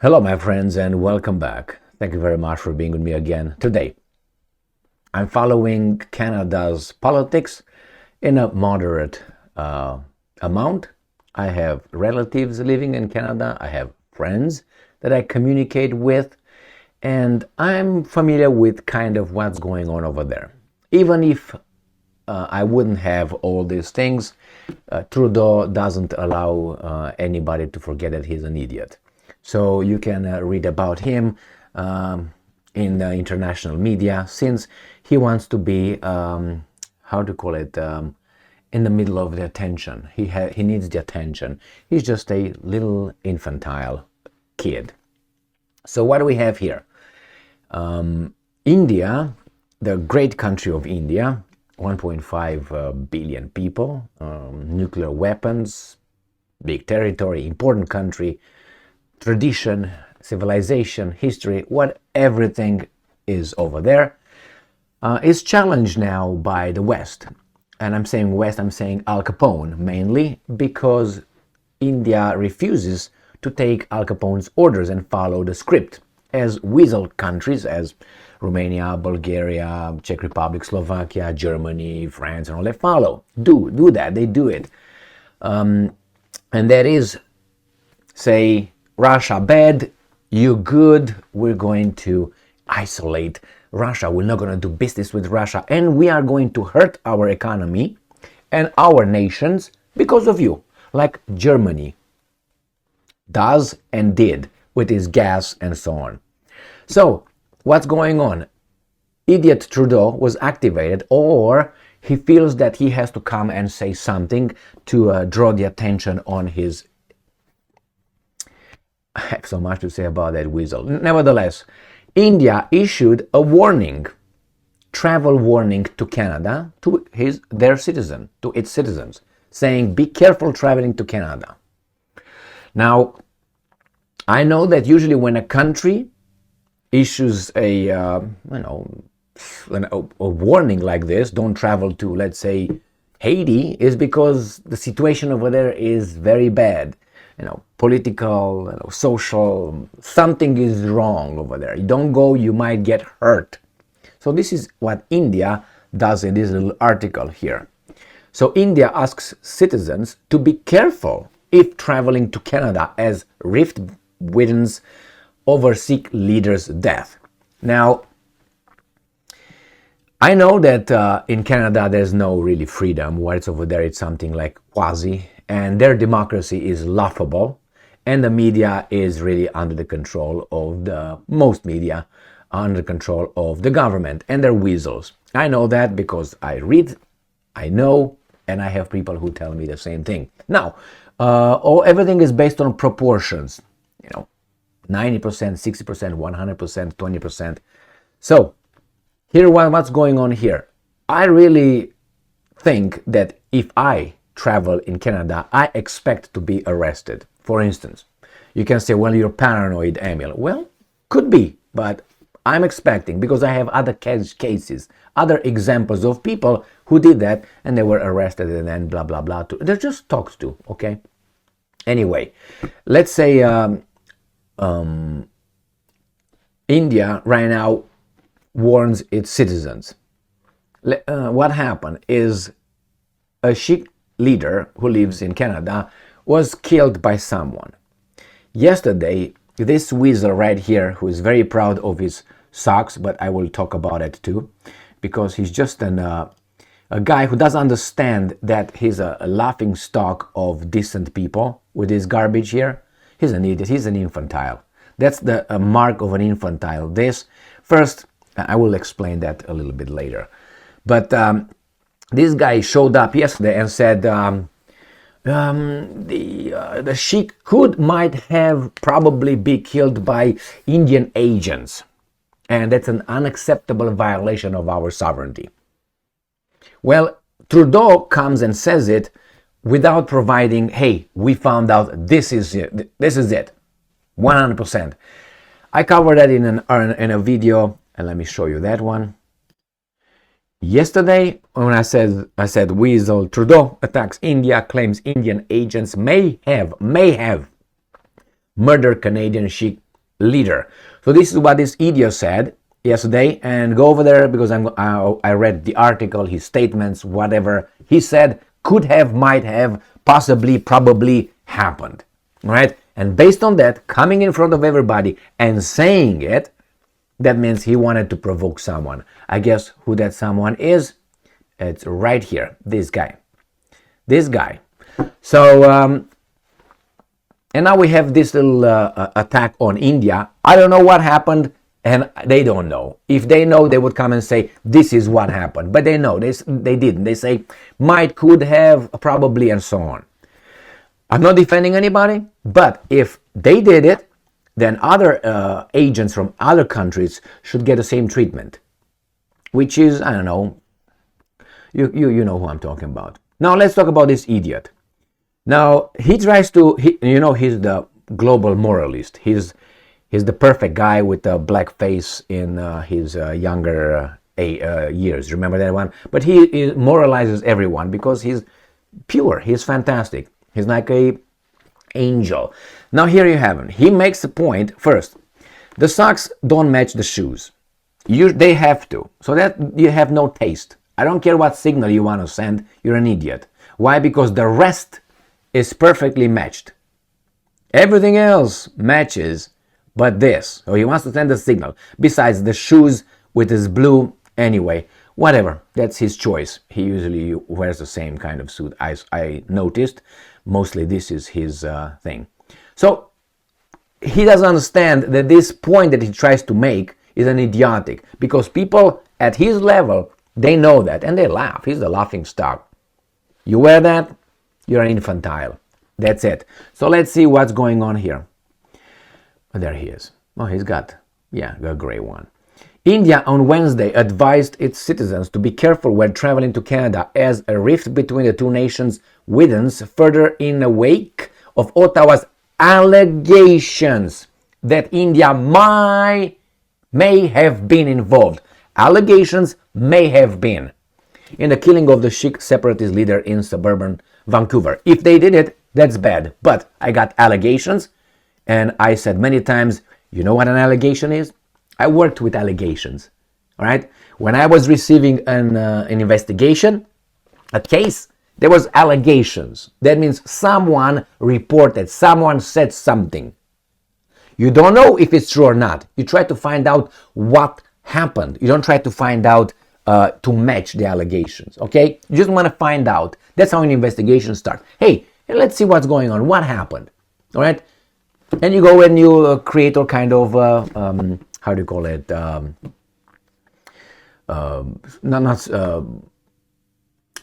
Hello, my friends, and welcome back. Thank you very much for being with me again today. I'm following Canada's politics in a moderate amount. I have relatives living in Canada, I have friends that I communicate with, and I'm familiar with kind of what's going on over there. Even if I wouldn't have all these things, Trudeau doesn't allow anybody to forget that he's an idiot. So you can read about him in the international media, since he wants to be, how to call it, in the middle of the attention. He needs the attention. He's just a little infantile kid. So what do we have here? India, the great country of India, 1.5 billion people, nuclear weapons, big territory, important country, tradition, civilization, history, everything is over there, is challenged now by the West. And I'm saying West, I'm saying Al Capone mainly, because India refuses to take Al Capone's orders and follow the script, as weasel countries, as Romania, Bulgaria, Czech Republic, Slovakia, Germany, France, and all that follow. Do that, they do it. And that is, say, Russia bad, you good, we're going to isolate Russia, we're not going to do business with Russia, and we are going to hurt our economy and our nations because of you, like Germany does and did with its gas and so on. So, what's going on? Idiot Trudeau was activated, or he feels that he has to come and say something to draw the attention on his... I have so much to say about that weasel. Nevertheless, India issued a warning, travel warning to Canada, to its citizens, saying, be careful traveling to Canada. Now, I know that usually when a country issues a warning like this, don't travel to, let's say, Haiti, is because the situation over there is very bad. Political, social, something is wrong over there. You don't go, you might get hurt. So this is what India does in this little article here. So India asks citizens to be careful if traveling to Canada, as rift widens over Sikh leader's death. Now, I know that in Canada there's no really freedom. What's over there, it's something like quasi, and their democracy is laughable, and the media is really under the control of most media, under control of the government, and they're weasels. I know that because I read, I know, and I have people who tell me the same thing. Now, everything is based on proportions, 90%, 60%, 100%, 20%. So, here what's going on here. I really think that if I travel in Canada, I expect to be arrested. For instance, you can say, well, you're paranoid, Emil. Well, could be, but I'm expecting, because I have other cases, other examples of people who did that and they were arrested and then blah, blah, blah. They're just talked to, okay? Anyway, let's say India right now warns its citizens. What happened is a Sikh leader who lives in Canada was killed by someone. Yesterday, this weasel right here, who is very proud of his socks, but I will talk about it too, because he's just a guy who doesn't understand that he's a laughing stock of decent people with his garbage here. He's an idiot, he's an infantile. That's the mark of an infantile. First, I will explain that a little bit later. But this guy showed up yesterday and said the Sikh might have probably be killed by Indian agents, and that's an unacceptable violation of our sovereignty. Well, Trudeau comes and says it without providing, hey, we found out this is it, 100%. I covered that in a video, and let me show you that one. Yesterday, when I said weasel Trudeau attacks India, claims Indian agents may have murdered Canadian Sikh leader. So this is what this idiot said yesterday, and go over there because I read the article, his statements, whatever he said could have, might have, possibly, probably happened, right? And based on that, coming in front of everybody and saying it, that means he wanted to provoke someone. I guess who that someone is? It's right here, this guy. So, and now we have this little attack on India. I don't know what happened, and they don't know. If they know, they would come and say, this is what happened. But they know, they didn't. They say, might, could have, probably, and so on. I'm not defending anybody, but if they did it, then other agents from other countries should get the same treatment. Which is, I don't know, you know who I'm talking about. Now let's talk about this idiot. Now he tries to, he's the global moralist. He's the perfect guy with a black face in his younger years. Remember that one? But he moralizes everyone because he's pure. He's fantastic. He's like a angel. Now here you have him. He makes a point. First, the socks don't match the shoes. They have to. So that you have no taste. I don't care what signal you want to send. You're an idiot. Why? Because the rest is perfectly matched. Everything else matches, but this. So he wants to send a signal. Besides the shoes with his blue, anyway, whatever. That's his choice. He usually wears the same kind of suit. I noticed. Mostly this is his thing. So he doesn't understand that this point that he tries to make is an idiotic. Because people at his level, they know that and they laugh. He's the laughing stock. You wear that, you're an infantile. That's it. So let's see what's going on here. Oh, there he is. Oh, he's got, a gray one. India on Wednesday advised its citizens to be careful when traveling to Canada as a rift between the two nations widens further in the wake of Ottawa's allegations that India may have been involved. Allegations may have been in the killing of the Sikh separatist leader in suburban Vancouver. If they did it, that's bad. But I got allegations, and I said many times, you know what an allegation is? I worked with allegations, all right? When I was receiving an investigation, a case, there was allegations. That means someone reported, someone said something. You don't know if it's true or not. You try to find out what happened. You don't try to find out to match the allegations, okay? You just want to find out. That's how an investigation starts. Hey, let's see what's going on. What happened, all right? And you go and you create all kind of how do you call it?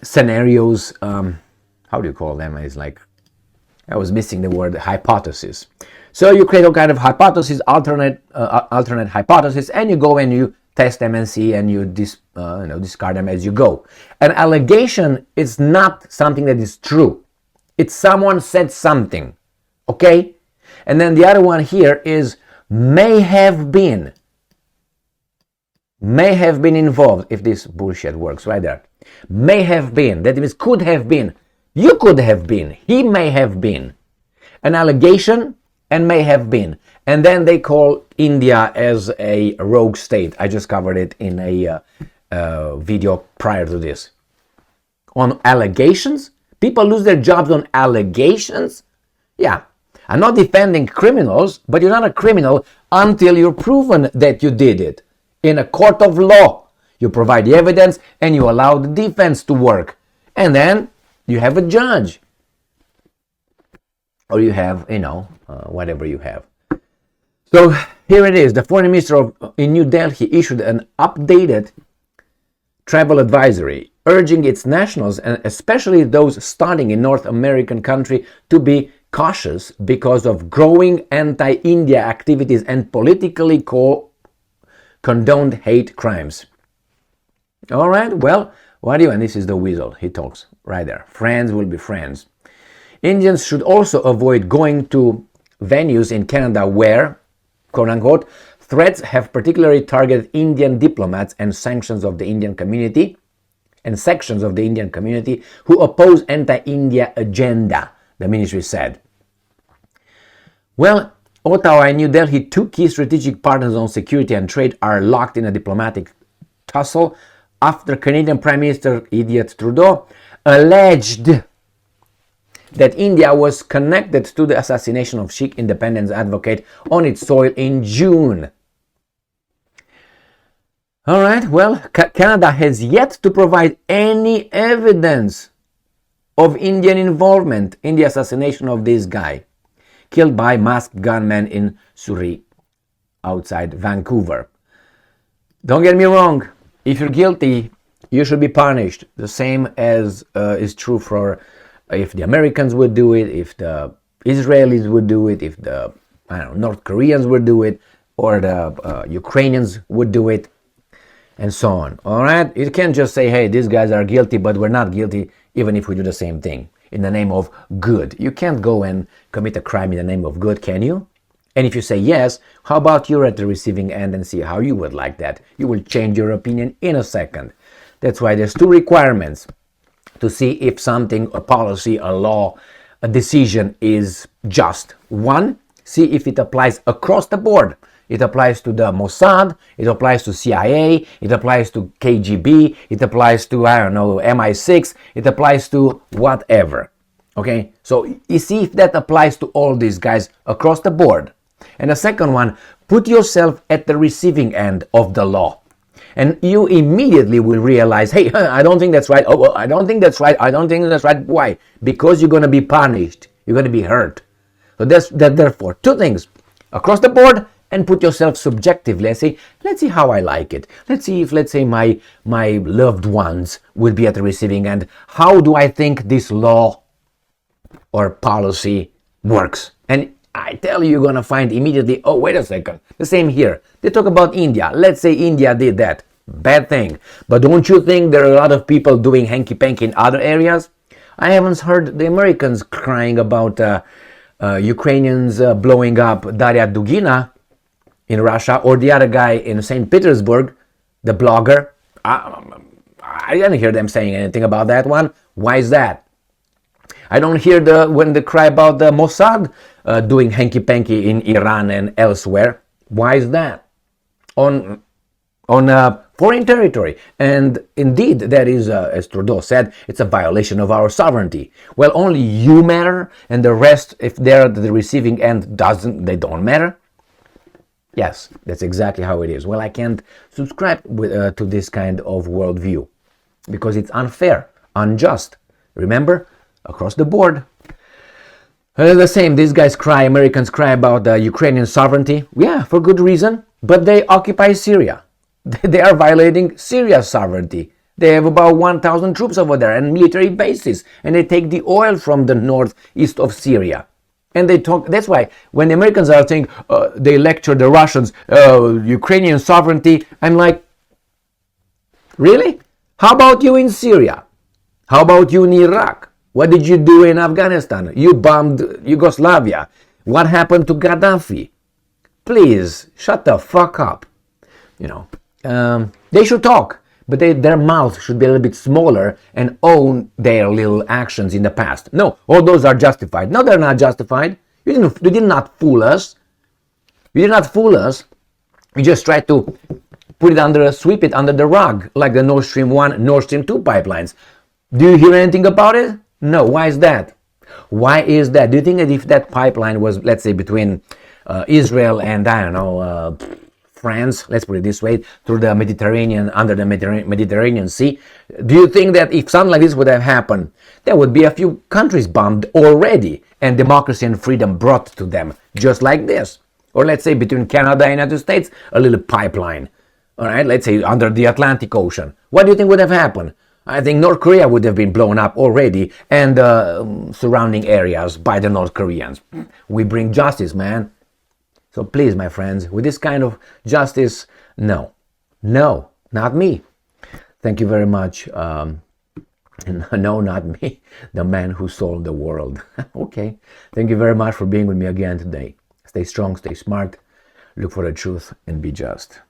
Scenarios. How do you call them? It's like, I was missing the word hypothesis. So you create all kind of hypotheses, alternate hypotheses, and you go and you test them and see, and you discard them as you go. An allegation is not something that is true. It's someone said something, okay? And then the other one here is may have been involved, if this bullshit works right there. May have been, that means could have been, you could have been, he may have been. An allegation and may have been. And then they call India as a rogue state. I just covered it in a video prior to this. On allegations? People lose their jobs on allegations? Yeah. I'm not defending criminals, but you're not a criminal until you're proven that you did it. In a court of law, you provide the evidence and you allow the defense to work. And then you have a judge. Or you have, whatever you have. So here it is. The foreign minister in New Delhi issued an updated travel advisory urging its nationals, and especially those starting in North American country, to be cautious because of growing anti-India activities and politically condoned hate crimes. All right, well, what do you, and this is the weasel, he talks right there. Friends will be friends. Indians should also avoid going to venues in Canada where, quote unquote, threats have particularly targeted Indian diplomats and sections of the Indian community who oppose anti-India agenda, the ministry said. Well, Ottawa and New Delhi, two key strategic partners on security and trade, are locked in a diplomatic tussle after Canadian Prime Minister idiot Trudeau alleged that India was connected to the assassination of Sikh independence advocate on its soil in June. All right, well, Canada has yet to provide any evidence of Indian involvement in the assassination of this guy, killed by masked gunmen in Surrey, outside Vancouver. Don't get me wrong, if you're guilty, you should be punished. The same as is true for if the Americans would do it, if the Israelis would do it, if the North Koreans would do it, or the Ukrainians would do it, and so on. All right? You can't just say, hey, these guys are guilty, but we're not guilty, even if we do the same thing in the name of good. You can't go and commit a crime in the name of good, can you? And if you say yes, how about you're at the receiving end and see how you would like that? You will change your opinion in a second. That's why there's two requirements to see if something, a policy, a law, a decision is just. One, see if it applies across the board. It applies to the Mossad, it applies to CIA, it applies to KGB, it applies to, MI6, it applies to whatever. Okay, so you see if that applies to all these guys across the board. And the second one, put yourself at the receiving end of the law. And you immediately will realize, hey, I don't think that's right. Oh, well, I don't think that's right. I don't think that's right. Why? Because you're going to be punished. You're going to be hurt. So therefore, two things. Across the board, and put yourself subjectively. Let's see how I like it. Let's see if, let's say, my loved ones would be at the receiving end. How do I think this law or policy works? And I tell you, you're going to find immediately, oh, wait a second. The same here. They talk about India. Let's say India did that. Bad thing. But don't you think there are a lot of people doing hanky-panky in other areas? I haven't heard the Americans crying about Ukrainians blowing up Daria Dugina in Russia, or the other guy in St. Petersburg, the blogger. I didn't hear them saying anything about that one. Why is that? I don't hear when they cry about the Mossad doing hanky-panky in Iran and elsewhere. Why is that? On foreign territory. And indeed, that is, as Trudeau said, it's a violation of our sovereignty. Well, only you matter, and the rest, if they're at the receiving end, they don't matter. Yes, that's exactly how it is. Well, I can't subscribe to this kind of worldview because it's unfair, unjust. Remember, across the board. The same, these guys cry, Americans cry about Ukrainian sovereignty. Yeah, for good reason, but they occupy Syria. They are violating Syria's sovereignty. They have about 1,000 troops over there and military bases, and they take the oil from the northeast of Syria. And they talk, that's why when the Americans are saying, they lecture the Russians, Ukrainian sovereignty, I'm like, really? How about you in Syria? How about you in Iraq? What did you do in Afghanistan? You bombed Yugoslavia. What happened to Gaddafi? Please, shut the fuck up. They should talk, but their mouth should be a little bit smaller and own their little actions in the past. No, all those are justified. No, they're not justified. You did not fool us. You did not fool us. You just tried to sweep it under the rug, like the Nord Stream 1, Nord Stream 2 pipelines. Do you hear anything about it? No. Why is that? Why is that? Do you think that if that pipeline was, let's say, between Israel and, France, let's put it this way, through the Mediterranean, under the Mediterranean Sea, do you think that if something like this would have happened, there would be a few countries bombed already and democracy and freedom brought to them, just like this? Or let's say between Canada and the United States, a little pipeline, all right, let's say under the Atlantic Ocean. What do you think would have happened? I think North Korea would have been blown up already and surrounding areas by the North Koreans. We bring justice, man. So please, my friends, with this kind of justice, no, not me. Thank you very much. No, not me, the man who sold the world. Okay, thank you very much for being with me again today. Stay strong, stay smart, look for the truth, and be just.